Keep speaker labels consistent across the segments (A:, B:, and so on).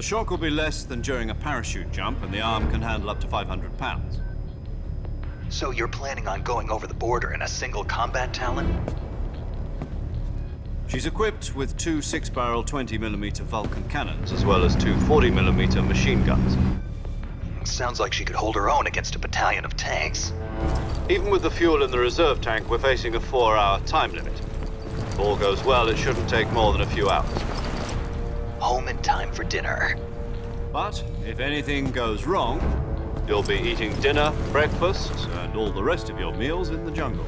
A: The shock will be less than during a parachute jump, and the arm can handle up to 500 pounds.
B: So you're planning on going over the border in a single combat Talon?
A: She's equipped with two 6-barrel 20mm Vulcan cannons, as well as two 40mm machine guns.
B: Sounds like she could hold her own against a battalion of tanks.
A: Even with the fuel in the reserve tank, we're facing a 4-hour time limit. If all goes well, it shouldn't take more than a few hours.
B: Home in time for dinner.
A: But if anything goes wrong, you'll be eating dinner, breakfast, and all the rest of your meals in the jungle.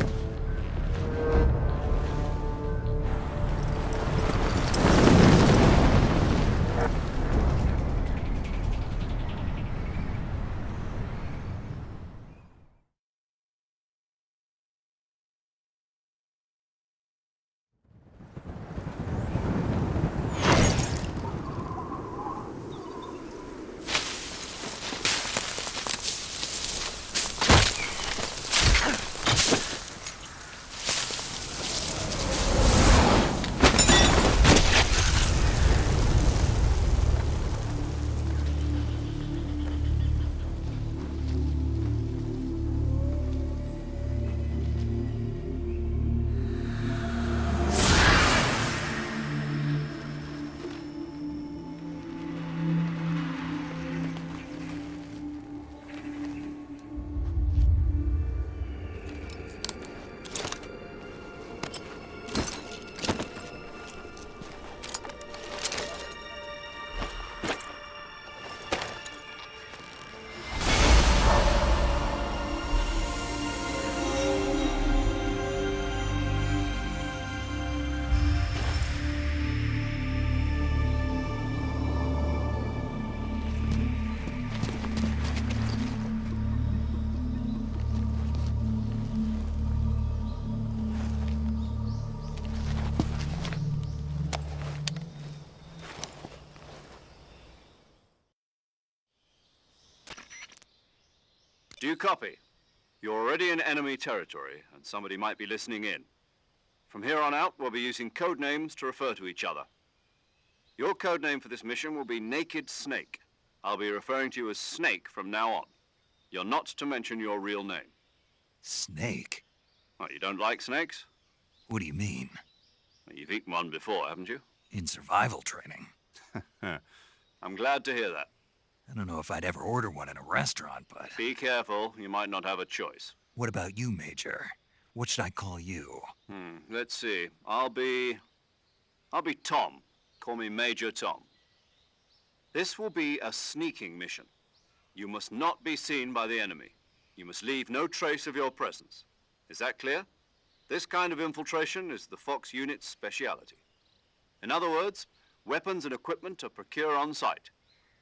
A: Do you copy? You're already in enemy territory, and somebody might be listening in. From here on out, we'll be using code names to refer to each other. Your code name for this mission will be Naked Snake. I'll be referring to you as Snake from now on. You're not to mention your real name.
C: Snake?
A: Oh, you don't like snakes?
C: What do you mean?
A: Well, you've eaten one before, haven't you?
C: In survival training.
A: I'm glad to hear that.
C: I don't know if I'd ever order one in a restaurant, but...
A: Be careful, you might not have a choice.
C: What about you, Major? What should I call you?
A: Let's see. I'll be Tom. Call me Major Tom. This will be a sneaking mission. You must not be seen by the enemy. You must leave no trace of your presence. Is that clear? This kind of infiltration is the Fox unit's speciality. In other words, weapons and equipment are procured on site.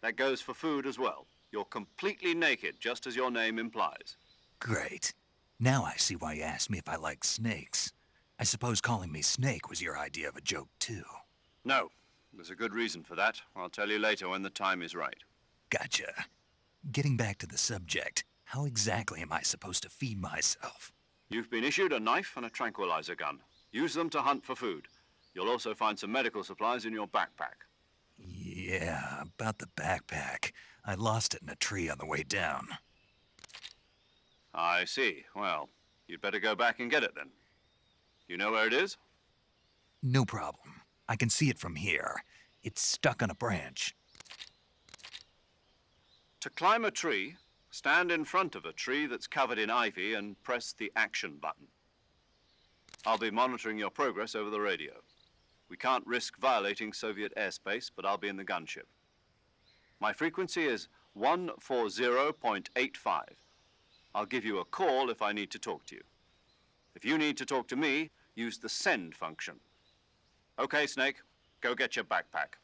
A: That goes for food as well. You're completely naked, just as your name implies.
C: Great. Now I see why you asked me if I like snakes. I suppose calling me Snake was your idea of a joke, too.
A: No. There's a good reason for that. I'll tell you later when the time is right.
C: Gotcha. Getting back to the subject, how exactly am I supposed to feed myself?
A: You've been issued a knife and a tranquilizer gun. Use them to hunt for food. You'll also find some medical supplies in your backpack.
C: Yeah, about the backpack. I lost it in a tree on the way down.
A: I see. Well, you'd better go back and get it then. You know where it is?
C: No problem. I can see it from here. It's stuck on a branch.
A: To climb a tree, stand in front of a tree that's covered in ivy and press the action button. I'll be monitoring your progress over the radio. We can't risk violating Soviet airspace, but I'll be in the gunship. My frequency is 140.85. I'll give you a call if I need to talk to you. If you need to talk to me, use the send function. Okay, Snake, go get your backpack.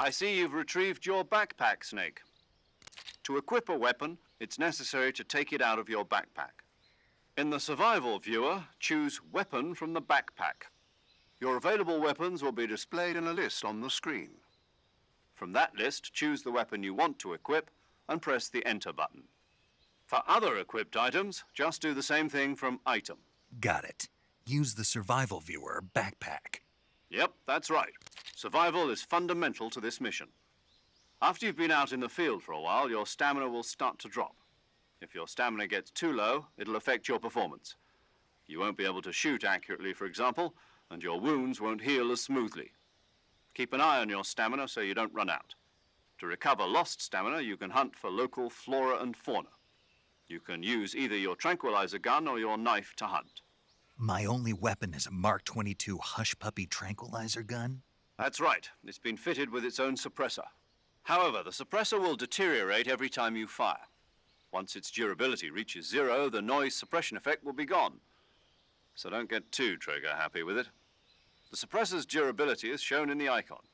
A: I see you've retrieved your backpack, Snake. To equip a weapon, it's necessary to take it out of your backpack. In the survival viewer, choose Weapon from the backpack. Your available weapons will be displayed in a list on the screen. From that list, choose the weapon you want to equip and press the Enter button. For other equipped items, just do the same thing from Item.
C: Got it. Use the survival viewer backpack.
A: Yep, that's right. Survival is fundamental to this mission. After you've been out in the field for a while, your stamina will start to drop. If your stamina gets too low, it'll affect your performance. You won't be able to shoot accurately, for example, and your wounds won't heal as smoothly. Keep an eye on your stamina so you don't run out. To recover lost stamina, you can hunt for local flora and fauna. You can use either your tranquilizer gun or your knife to hunt.
C: My only weapon is a Mark 22 Hush Puppy tranquilizer gun?
A: That's right. It's been fitted with its own suppressor. However, the suppressor will deteriorate every time you fire. Once its durability reaches 0, the noise suppression effect will be gone. So don't get too trigger happy with it. The suppressor's durability is shown in the icon.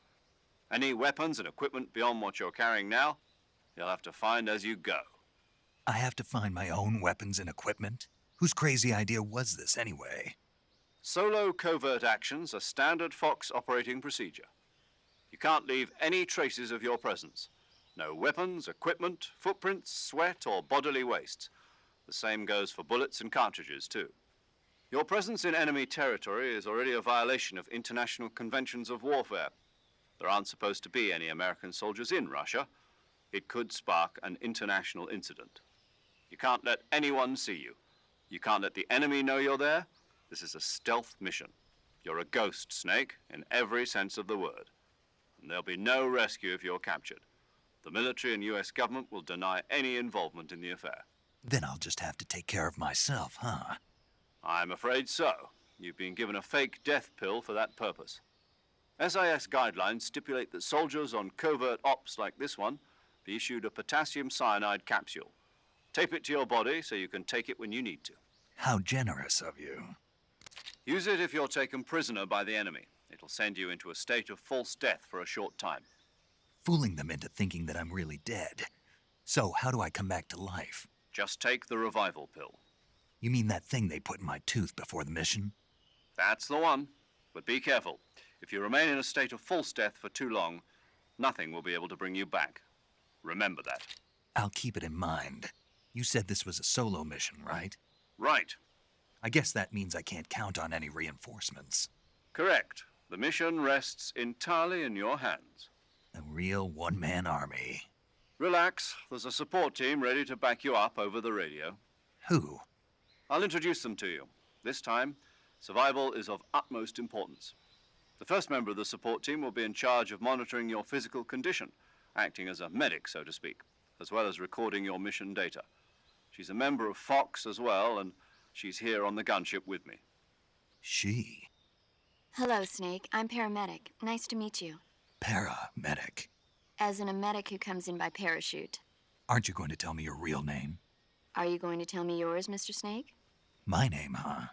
A: Any weapons and equipment beyond what you're carrying now, you'll have to find as you go.
C: I have to find my own weapons and equipment? Whose crazy idea was this anyway?
A: Solo covert actions are standard Fox operating procedure. You can't leave any traces of your presence. No weapons, equipment, footprints, sweat, or bodily wastes. The same goes for bullets and cartridges, too. Your presence in enemy territory is already a violation of international conventions of warfare. There aren't supposed to be any American soldiers in Russia. It could spark an international incident. You can't let anyone see you. You can't let the enemy know you're there. This is a stealth mission. You're a ghost, Snake, in every sense of the word. And there'll be no rescue if you're captured. The military and U.S. government will deny any involvement in the affair.
C: Then I'll just have to take care of myself, huh?
A: I'm afraid so. You've been given a fake death pill for that purpose. SIS guidelines stipulate that soldiers on covert ops like this one be issued a potassium cyanide capsule. Tape it to your body so you can take it when you need to.
C: How generous of you.
A: Use it if you're taken prisoner by the enemy. It'll send you into a state of false death for a short time.
C: Fooling them into thinking that I'm really dead. So, how do I come back to life?
A: Just take the revival pill.
C: You mean that thing they put in my tooth before the mission?
A: That's the one. But be careful. If you remain in a state of false death for too long, nothing will be able to bring you back. Remember that.
C: I'll keep it in mind. You said this was a solo mission, right?
A: Right.
C: I guess that means I can't count on any reinforcements.
A: Correct. The mission rests entirely in your hands.
C: A real one-man army.
A: Relax. There's a support team ready to back you up over the radio.
C: Who?
A: I'll introduce them to you. This time, survival is of utmost importance. The first member of the support team will be in charge of monitoring your physical condition, acting as a medic, so to speak, as well as recording your mission data. She's a member of Fox as well, and she's here on the gunship with me.
C: She?
D: Hello, Snake. I'm paramedic. Nice to meet you.
C: Paramedic.
D: As in a medic who comes in by parachute.
C: Aren't you going to tell me your real name?
D: Are you going to tell me yours, Mr. Snake?
C: My name, huh?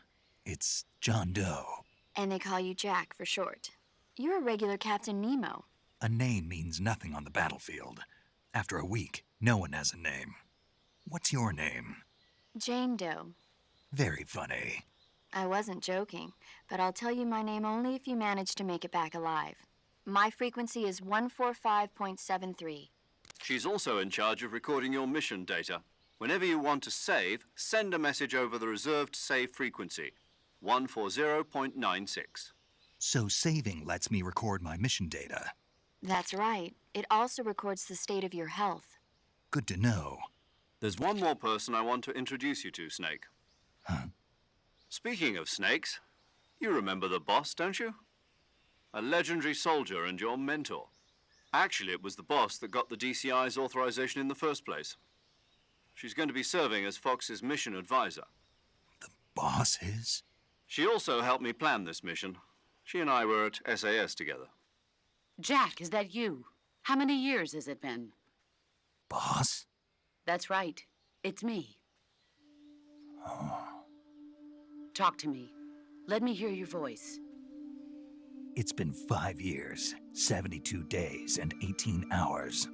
C: It's John Doe.
D: And they call you Jack for short. You're a regular Captain Nemo.
C: A name means nothing on the battlefield. After a week, no one has a name. What's your name?
D: Jane Doe.
C: Very funny.
D: I wasn't joking, but I'll tell you my name only if you manage to make it back alive. My frequency is 145.73.
A: She's also in charge of recording your mission data. Whenever you want to save, send a message over the reserved save frequency, 140.96.
C: So saving lets me record my mission data.
D: That's right. It also records the state of your health.
C: Good to know.
A: There's one more person I want to introduce you to, Snake.
C: Huh?
A: Speaking of snakes, you remember the boss, don't you? A legendary soldier and your mentor. Actually, it was the boss that got the DCI's authorization in the first place. She's going to be serving as Fox's mission advisor.
C: The boss is?
A: She also helped me plan this mission. She and I were at SAS together.
E: Jack, is that you? How many years has it been?
C: Boss?
E: That's right. It's me.
C: Oh.
E: Talk to me. Let me hear your voice.
C: It's been 5 years, 72 days, and 18 hours.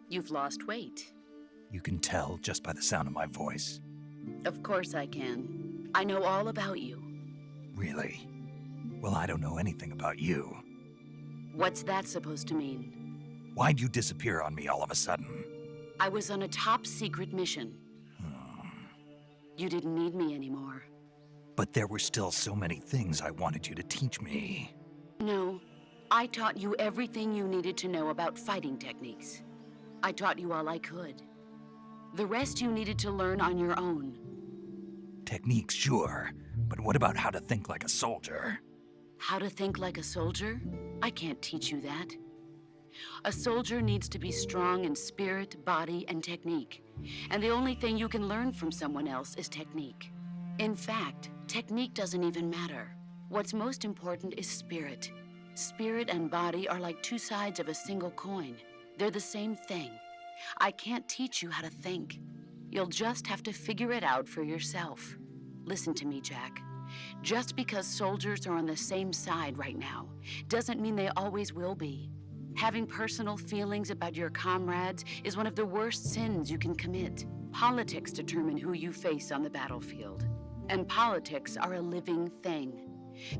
E: You've lost weight.
C: You can tell just by the sound of my voice.
E: Of course I can. I know all about you.
C: Really? Well, I don't know anything about you.
E: What's that supposed to mean?
C: Why'd you disappear on me all of a sudden?
E: I was on a top secret mission. You didn't need me anymore.
C: But there were still so many things I wanted you to teach me.
E: No, I taught you everything you needed to know about fighting techniques. I taught you all I could. The rest you needed to learn on your own.
C: Techniques, sure. But what about how to think like a soldier?
E: How to think like a soldier? I can't teach you that. A soldier needs to be strong in spirit, body, and technique. And the only thing you can learn from someone else is technique. In fact, technique doesn't even matter. What's most important is spirit. Spirit and body are like two sides of a single coin. They're the same thing. I can't teach you how to think. You'll just have to figure it out for yourself. Listen to me, Jack. Just because soldiers are on the same side right now doesn't mean they always will be. Having personal feelings about your comrades is one of the worst sins you can commit. Politics determine who you face on the battlefield. And politics are a living thing.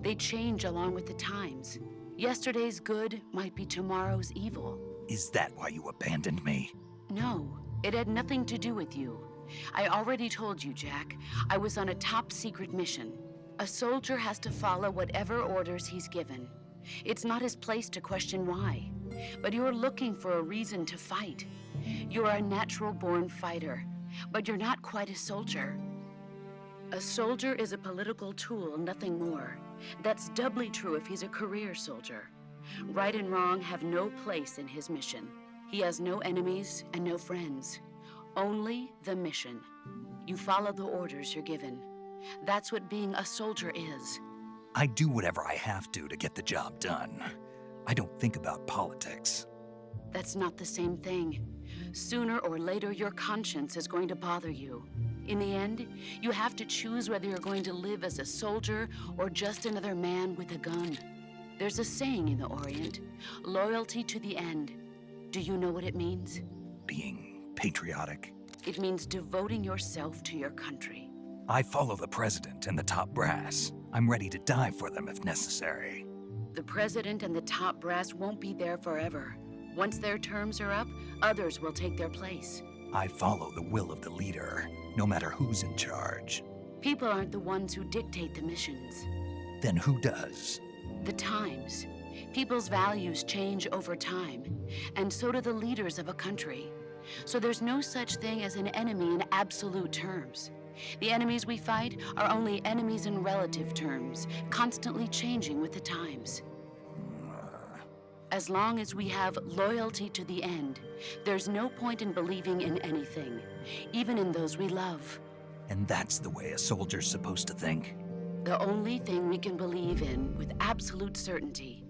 E: They change along with the times. Yesterday's good might be tomorrow's evil.
C: Is that why you abandoned me?
E: No, it had nothing to do with you. I already told you, Jack. I was on a top secret mission. A soldier has to follow whatever orders he's given. It's not his place to question why. But you're looking for a reason to fight. You're a natural-born fighter, but you're not quite a soldier. A soldier is a political tool, nothing more. That's doubly true if he's a career soldier. Right and wrong have no place in his mission. He has no enemies and no friends. Only the mission. You follow the orders you're given. That's what being a soldier is.
C: I do whatever I have to get the job done. I don't think about politics.
E: That's not the same thing. Sooner or later, your conscience is going to bother you. In the end, you have to choose whether you're going to live as a soldier or just another man with a gun. There's a saying in the Orient, loyalty to the end. Do you know what it means?
C: Being patriotic.
E: It means devoting yourself to your country.
C: I follow the president and the top brass. I'm ready to die for them if necessary.
E: The president and the top brass won't be there forever. Once their terms are up, others will take their place.
C: I follow the will of the leader, no matter who's in charge.
E: People aren't the ones who dictate the missions.
C: Then who does?
E: The times. People's values change over time, and so do the leaders of a country. So there's no such thing as an enemy in absolute terms. The enemies we fight are only enemies in relative terms, constantly changing with the times. As long as we have loyalty to the end, there's no point in believing in anything, even in those we love.
C: And that's the way a soldier's supposed to think?
E: The only thing we can believe in with absolute certainty